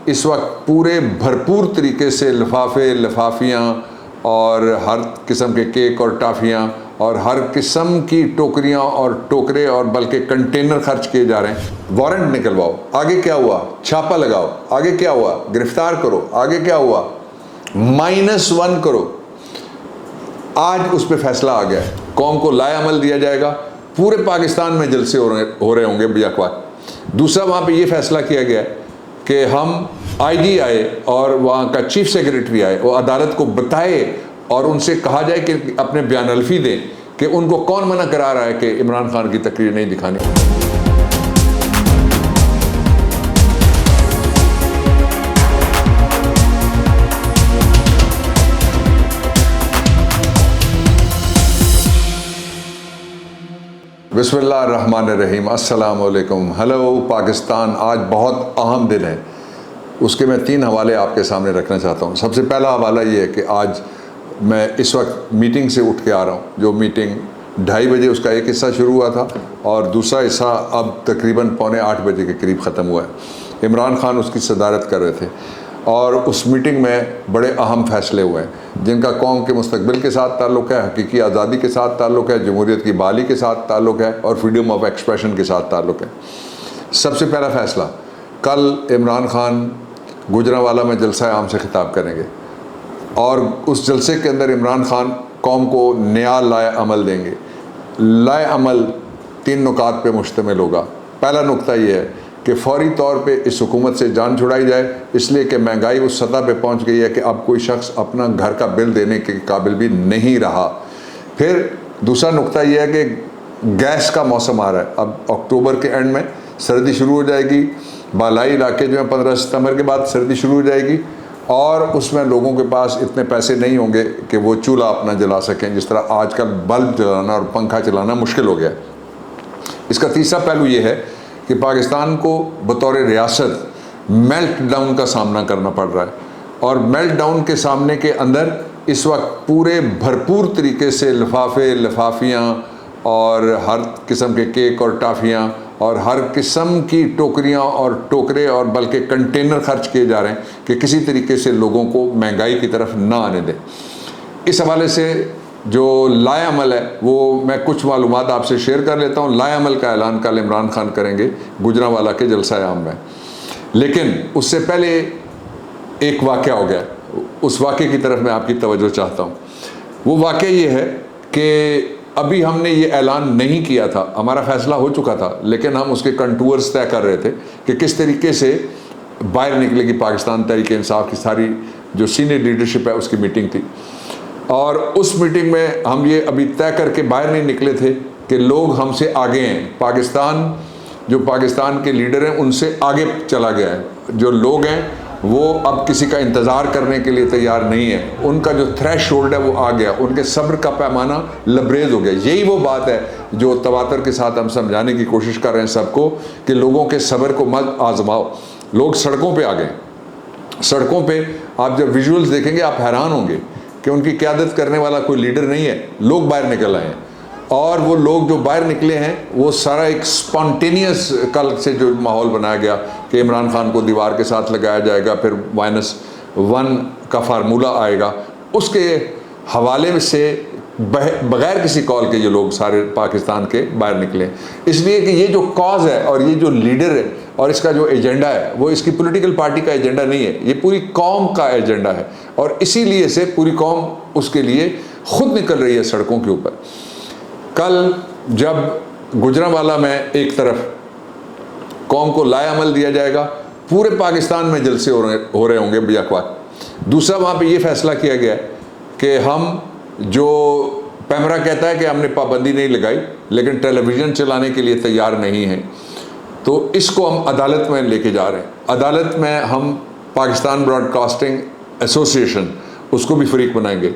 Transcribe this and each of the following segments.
इस वक्त पूरे भरपूर तरीके से लिफाफे, लिफाफियाँ और हर किस्म के केक और टाफ़ियाँ और हर किस्म की टोकरियाँ और टोकरे और बल्कि कंटेनर खर्च किए जा रहे हैं। वारंट निकलवाओ, आगे क्या हुआ, छापा लगाओ, आगे क्या हुआ, गिरफ्तार करो, आगे क्या हुआ, -1 करो। आज उस पर फैसला आ गया है, कौम को लाएअमल दिया जाएगा। पूरे पाकिस्तान में जलसे हो रहे होंगे बेअखबार। दूसरा, वहाँ पे ये फैसला किया गया है कि हम IG आए और वहाँ का चीफ सेक्रेटरी आए, वो अदालत को बताए और उनसे कहा जाए कि अपने बयान अल्फी दें कि उनको कौन मना करा रहा है कि इमरान खान की तकरीर नहीं दिखानी। बिस्मिल्लाहिर्रहमानिर्रहीम, अस्सलाम वालेकुम, हेलो पाकिस्तान। आज बहुत अहम दिन है, उसके मैं 3 हवाले आपके सामने रखना चाहता हूँ। सबसे पहला हवाला ये है कि आज मैं इस वक्त मीटिंग से उठ के आ रहा हूँ, जो मीटिंग 2:30 बजे उसका एक हिस्सा शुरू हुआ था और दूसरा हिस्सा अब तकरीबन 7:45 बजे के करीब ख़त्म हुआ है। इमरान खान उसकी सदारत कर रहे थे और उस मीटिंग में बड़े अहम फैसले हुए हैं जिनका कौम के मुस्तकबिल के साथ ताल्लुक़ है, हकीकी आज़ादी के साथ ताल्लुक़ है, जमहूरियत की बहाली के साथ ताल्लुक़ है और फ्रीडम ऑफ एक्सप्रेशन के साथ ताल्लुक़ है। सबसे पहला फ़ैसला, कल इमरान खान गुजरांवाला में जलसा आम से खिताब करेंगे और उस जलसे के अंदर इमरान खान कौम को नया लाएअमल देंगे। लाएअमल 3 नुकात पे मुश्तमिल होगा। पहला नुक्ता ये है कि फ़ौरी तौर पे इस हुकूमत से जान छुड़ाई जाए, इसलिए कि महंगाई उस सतह पे पहुंच गई है कि अब कोई शख्स अपना घर का बिल देने के काबिल भी नहीं रहा। फिर दूसरा नुक्ता ये है कि गैस का मौसम आ रहा है, अब अक्टूबर के एंड में सर्दी शुरू हो जाएगी, बालाई इलाके जो है 15 सितंबर के बाद सर्दी शुरू हो जाएगी और उसमें लोगों के पास इतने पैसे नहीं होंगे कि वो चूल्हा अपना जला सकें, जिस तरह आजकल बल्ब जलाना और पंखा चलाना मुश्किल हो गया। इसका तीसरा पहलू ये है कि पाकिस्तान को बतौर रियासत मेल्ट डाउन का सामना करना पड़ रहा है और मेल्ट डाउन के सामने के अंदर इस वक्त पूरे भरपूर तरीके से लिफाफे, लिफाफियाँ और हर किस्म के केक और टाफ़ियाँ और हर किस्म की टोकरियाँ और टोकरे और बल्कि कंटेनर खर्च किए जा रहे हैं कि किसी तरीके से लोगों को महंगाई की तरफ ना आने दें। इस हवाले से जो लाएअमल है वो मैं कुछ मालूमात आपसे शेयर कर लेता हूँ। लाएअमल का ऐलान कल इमरान खान करेंगे गुजरांवाला के जलसा आम में, लेकिन उससे पहले एक वाक़या हो गया, उस वाक़े की तरफ मैं आपकी तवज्जो चाहता हूँ। वो वाक़या ये है कि अभी हमने ये ऐलान नहीं किया था, हमारा फ़ैसला हो चुका था, लेकिन हम उसके कंटूर्स तय कर रहे थे कि किस तरीके से बाहर निकलेगी पाकिस्तान तहरीक इंसाफ की सारी जो सीनियर लीडरशिप है उसकी मीटिंग थी। और उस मीटिंग में हम ये अभी तय करके बाहर नहीं निकले थे कि लोग हमसे आगे हैं, पाकिस्तान जो पाकिस्तान के लीडर हैं उनसे आगे चला गया है। जो लोग हैं वो अब किसी का इंतज़ार करने के लिए तैयार नहीं है, उनका जो थ्रेशोल्ड है वो आ गया, उनके सब्र का पैमाना लबरेज हो गया। यही वो बात है जो तवातर के साथ हम समझाने की कोशिश कर रहे हैं सबको कि लोगों के सब्र को मत आजमाओ। लोग सड़कों पे आ गए, सड़कों पे आप जब विजुअल्स देखेंगे आप हैरान होंगे कि उनकी क़यादत करने वाला कोई लीडर नहीं है, लोग बाहर निकल आए हैं और वो लोग जो बाहर निकले हैं वो सारा एक स्पॉन्टेनियस कल से जो माहौल बनाया गया कि इमरान खान को दीवार के साथ लगाया जाएगा, फिर -1 का फार्मूला आएगा, उसके हवाले से बग़ैर किसी कॉल के ये लोग सारे पाकिस्तान के बाहर निकले। इसलिए कि ये जो कॉज है और ये जो लीडर है और इसका जो एजेंडा है वो इसकी पॉलिटिकल पार्टी का एजेंडा नहीं है, ये पूरी कौम का एजेंडा है और इसीलिए से पूरी कौम उसके लिए खुद निकल रही है सड़कों के ऊपर। कल जब गुजरांवाला में एक तरफ कौम को लाएअमल दिया जाएगा, पूरे पाकिस्तान में जलसे हो रहे होंगे बेअखबार। दूसरा, वहाँ पे ये फैसला किया गया है कि हम जो पैमरा कहता है कि हमने पाबंदी नहीं लगाई लेकिन टेलीविज़न चलाने के लिए तैयार नहीं है, तो इसको हम अदालत में लेके जा रहे हैं। अदालत में हम पाकिस्तान ब्रॉडकास्टिंग एसोसिएशन उसको भी फरीक बनाएंगे।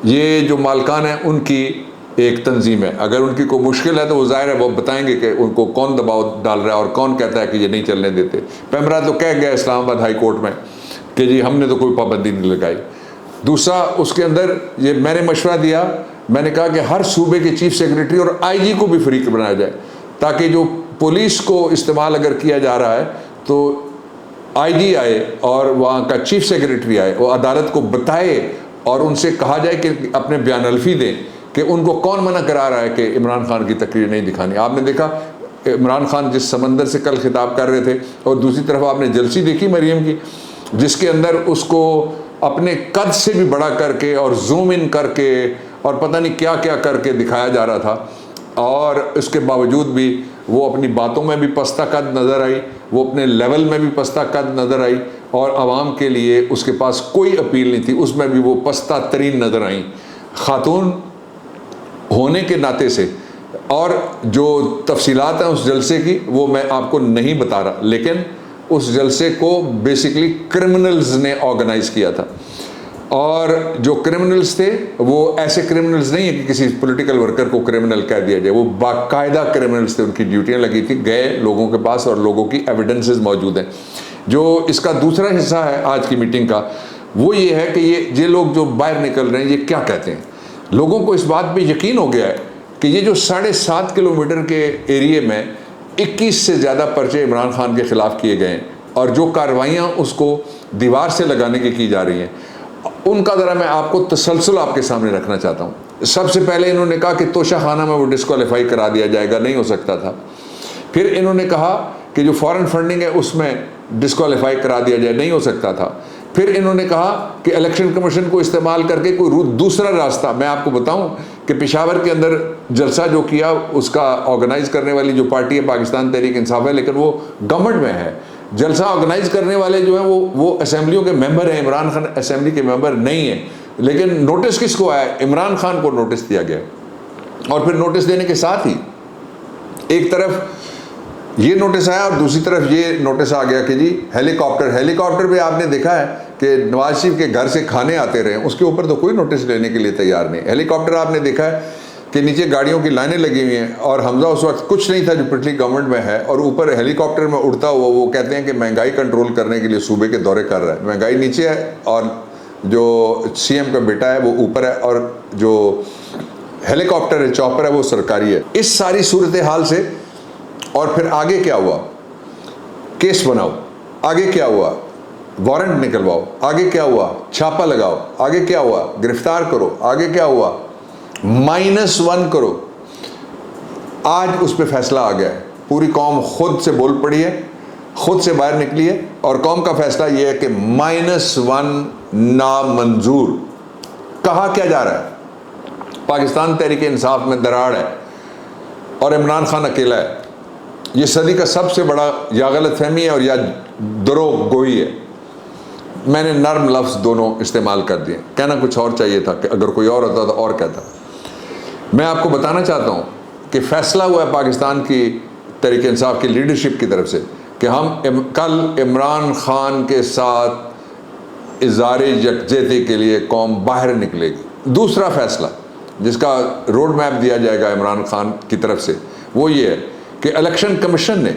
ये जो मालकान हैं उनकी एक तंजीम है, अगर उनकी कोई मुश्किल है तो वो ज़ाहिर है वो बताएंगे कि उनको कौन दबाव डाल रहा है और कौन कहता है कि ये नहीं चलने देते। पैमरा तो कह गया इस्लामाबाद हाई कोर्ट में कि जी हमने तो कोई पाबंदी नहीं लगाई। दूसरा, उसके अंदर ये मैंने मशवरा दिया, मैंने कहा कि हर सूबे के चीफ सेक्रेटरी और IG को भी फरीक बनाया जाए ताकि जो पुलिस को इस्तेमाल अगर किया जा रहा है तो आईजी आए और वहाँ का चीफ सेक्रेटरी आए, वो अदालत को बताए और उनसे कहा जाए कि अपने बयान अल्फी दें कि उनको कौन मना करा रहा है कि इमरान खान की तकरीर नहीं दिखानी। आपने देखा इमरान खान जिस समंदर से कल खिताब कर रहे थे, और दूसरी तरफ आपने जलसी देखी मरीम की, जिसके अंदर उसको अपने कद से भी बड़ा करके और जूम इन करके और पता नहीं क्या क्या करके दिखाया जा रहा था, और इसके बावजूद भी वो अपनी बातों में भी पस्ता कद नज़र आई, वो अपने लेवल में भी पस्ता कद नज़र आई, और आवाम के लिए उसके पास कोई अपील नहीं थी, उसमें भी वो पस्ता तरीन नज़र आई खातून होने के नाते से। और जो तफसीलात हैं उस जलसे की वो मैं आपको नहीं बता रहा, लेकिन उस जलसे को बेसिकली क्रिमिनल्स ने ऑर्गेनाइज़ किया था, और जो क्रिमिनल्स थे वो ऐसे क्रिमिनल्स नहीं है कि किसी पॉलिटिकल वर्कर को क्रिमिनल कह दिया जाए, वो बाकायदा क्रिमिनल्स थे, उनकी ड्यूटियां लगी थी, गए लोगों के पास और लोगों की एविडेंसेस मौजूद हैं। जो इसका दूसरा हिस्सा है आज की मीटिंग का, वो ये है कि ये लोग जो बाहर निकल रहे हैं ये क्या कहते हैं। लोगों को इस बात पे यकीन हो गया है कि ये जो 7.5 किलोमीटर के एरिए में 21 से ज़्यादा पर्चे इमरान खान के ख़िलाफ़ किए गए हैं, और जो कार्रवाइयाँ उसको दीवार से लगाने की जा रही हैं, उनका ज़रा मैं आपको तसलसल आपके सामने रखना चाहता हूँ। सबसे पहले इन्होंने कहा कि तोशा खाना में वो डिस्क्वालीफाई करा दिया जाएगा, नहीं हो सकता था। फिर इन्होंने कहा कि जो फॉरेन फंडिंग है उसमें डिस्क्वालीफाई करा दिया जाए, नहीं हो सकता था। फिर इन्होंने कहा कि इलेक्शन कमीशन को इस्तेमाल करके कोई दूसरा रास्ता, मैं आपको बताऊं कि पेशावर के अंदर जलसा जो किया उसका ऑर्गेनाइज करने वाली जो पार्टी है पाकिस्तान तहरीक इंसाफ है, लेकिन वो गवर्नमेंट में है। जलसा ऑर्गेनाइज करने वाले जो हैं वो असेंबलियों के मेंबर हैं, इमरान खान असेंबली के मेंबर नहीं है। लेकिन नोटिस किसको आया? इमरान खान को नोटिस दिया गया, और फिर नोटिस देने के साथ ही एक तरफ ये नोटिस आया और दूसरी तरफ ये नोटिस आ गया कि जी हेलीकॉप्टर पे आपने देखा है कि नवाज शरीफ के घर से खाने आते रहे, उसके ऊपर तो कोई नोटिस लेने के लिए तैयार नहीं। हेलीकॉप्टर आपने देखा है कि नीचे गाड़ियों की लाइनें लगी हुई हैं, और हमजा उस वक्त कुछ नहीं था जो पिछली गवर्नमेंट में है, और ऊपर हेलीकॉप्टर में उड़ता हुआ वो कहते हैं कि महंगाई कंट्रोल करने के लिए सूबे के दौरे कर रहा है। महंगाई नीचे है और जो सीएम का बेटा है वो ऊपर है, और जो हेलीकॉप्टर है, चॉपर है, वो सरकारी है। इस सारी सूरत हाल से और फिर आगे क्या हुआ? केस बनाओ, आगे क्या हुआ? वारंट निकलवाओ, आगे क्या हुआ? छापा लगाओ, आगे क्या हुआ? गिरफ्तार करो, आगे क्या हुआ? -1 करो। आज उस पर फैसला आ गया है, पूरी कौम खुद से बोल पड़ी है, खुद से बाहर निकली है, और कौम का फैसला यह है कि -1 नामंजूर। कहा क्या जा रहा है? पाकिस्तान तहरीक इंसाफ में दरार है और इमरान खान अकेला है। ये सदी का सबसे बड़ा या गलतफहमी है और या दरोग गोई है। मैंने नर्म लफ्ज़ दोनों इस्तेमाल कर दिए, कहना कुछ और चाहिए था कि अगर कोई और होता तो और कहता। मैं आपको बताना चाहता हूँ कि फ़ैसला हुआ है पाकिस्तान की तहरीक इंसाफ की लीडरशिप की तरफ से कि हम कल इमरान खान के साथ इज़ारे यकजहती के लिए कौम बाहर निकलेगी। दूसरा फ़ैसला जिसका रोड मैप दिया जाएगा इमरान खान की तरफ से वो ये है कि इलेक्शन कमीशन ने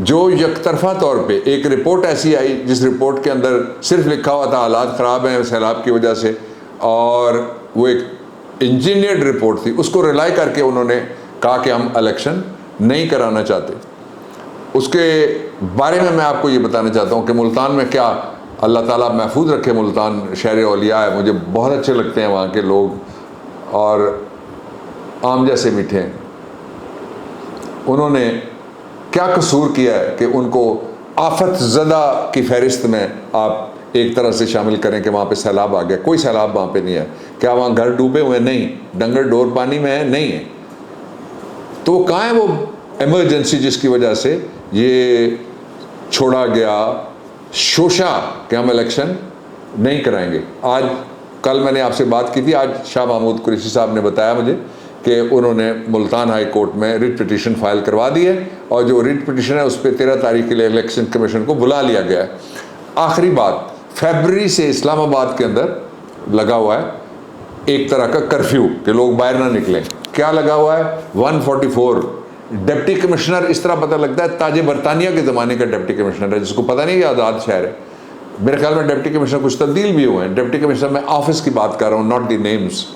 जो यकतरफा तौर पे एक रिपोर्ट ऐसी आई जिस रिपोर्ट के अंदर सिर्फ लिखा हुआ था हालात ख़राब हैं सैलाब की वजह से, और वो एक इंजीनियर्ड रिपोर्ट थी, उसको रिलाई करके उन्होंने कहा कि हम इलेक्शन नहीं कराना चाहते। उसके बारे में मैं आपको ये बताना चाहता हूँ कि मुल्तान में क्या, अल्लाह ताला महफूज रखे, मुल्तान शहर औलिया है, मुझे बहुत अच्छे लगते हैं वहाँ के लोग और आम जैसे मीठे हैं। उन्होंने क्या कसूर किया है कि उनको आफत ज़दा की फहरिस्त में आप एक तरह से शामिल करें कि वहाँ पे सैलाब आ गया? कोई सैलाब वहाँ पे नहीं है। क्या वहाँ घर डूबे हुए? नहीं। डंगर डोर पानी में है? नहीं है। तो वो कहाँ है वो इमरजेंसी जिसकी वजह से ये छोड़ा गया शोशा कि हम इलेक्शन नहीं कराएंगे? आज कल मैंने आपसे बात की थी, आज शाह महमूद कुरैशी साहब ने बताया मुझे कि उन्होंने मुल्तान हाई कोर्ट में रिट पिटीशन फाइल करवा दी है, और जो रिट पिटीशन है उस पर 13 तारीख के लिए इलेक्शन कमीशन को बुला लिया गया है। आखिरी बात, फरवरी से इस्लामाबाद के अंदर लगा हुआ है एक तरह का कर्फ्यू कि लोग बाहर ना निकलें। क्या लगा हुआ है? 144। डिप्टी कमिश्नर, इस तरह पता लगता है ताजे बरतानिया के ज़माने का डिप्टी कमिश्नर है, जिसको पता नहीं कि आज़ाद शहर है। मेरे ख्याल में डिप्टी कमिश्नर कुछ तब्दील भी हुए हैं। डिप्टी कमिश्नर मैं ऑफिस की बात कर रहा हूँ, नॉट द नेम्स।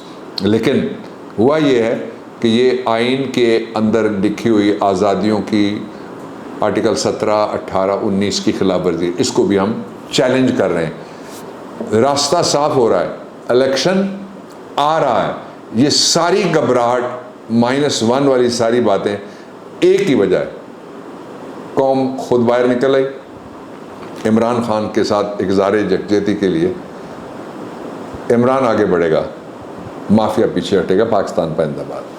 लेकिन हुआ ये है कि ये आइन के अंदर लिखी हुई आज़ादियों की आर्टिकल 17, 18, 19 की खिलाफ वर्जी, इसको भी हम चैलेंज कर रहे हैं। रास्ता साफ हो रहा है, इलेक्शन आ रहा है। ये सारी घबराहट, -1 वाली सारी बातें एक ही वजह है, कौम खुद बाहर निकल आई इमरान खान के साथ इज़हार यकजहती के लिए। इमरान आगे बढ़ेगा, माफिया पीछे हटेगा। पाकिस्तान जिंदाबाद।